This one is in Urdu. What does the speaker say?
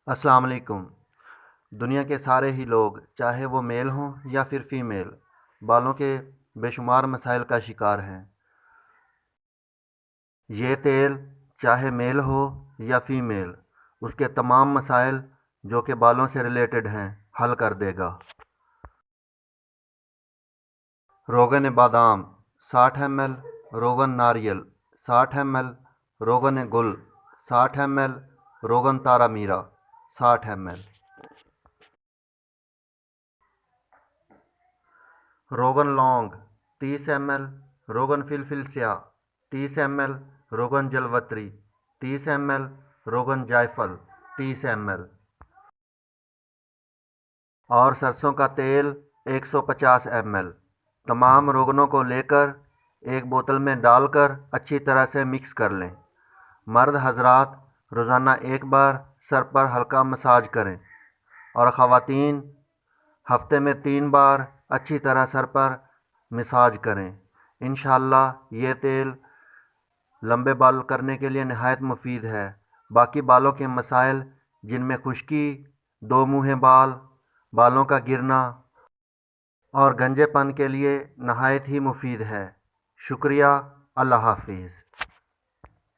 السلام علیکم۔ دنیا کے سارے ہی لوگ، چاہے وہ میل ہوں یا پھر فیمیل، بالوں کے بے شمار مسائل کا شکار ہیں۔ یہ تیل چاہے میل ہو یا فیمیل، اس کے تمام مسائل جو کہ بالوں سے ریلیٹڈ ہیں حل کر دے گا۔ روغن بادام 60 ml، روغن ناریل 60 ml، روغن گل 60 ml، روغن تارا میرا 60 ml، روغن لونگ 30 ml، روغن فلفل سیاہ 30 ml، روغن جلوتری 30 ml، روغن جائفل 30 ml، اور سرسوں کا تیل 150 ml۔ تمام روغنوں کو لے کر ایک بوتل میں ڈال کر اچھی طرح سے مکس کر لیں۔ مرد حضرات روزانہ ایک بار سر پر ہلکا مساج کریں، اور خواتین ہفتے میں 3 بار اچھی طرح سر پر مساج کریں۔ انشاءاللہ یہ تیل لمبے بال کرنے کے لیے نہایت مفید ہے۔ باقی بالوں کے مسائل جن میں خشکی، دو منہیں بال، بالوں کا گرنا اور گنجے پن کے لیے نہایت ہی مفید ہے۔ شکریہ۔ اللہ حافظ۔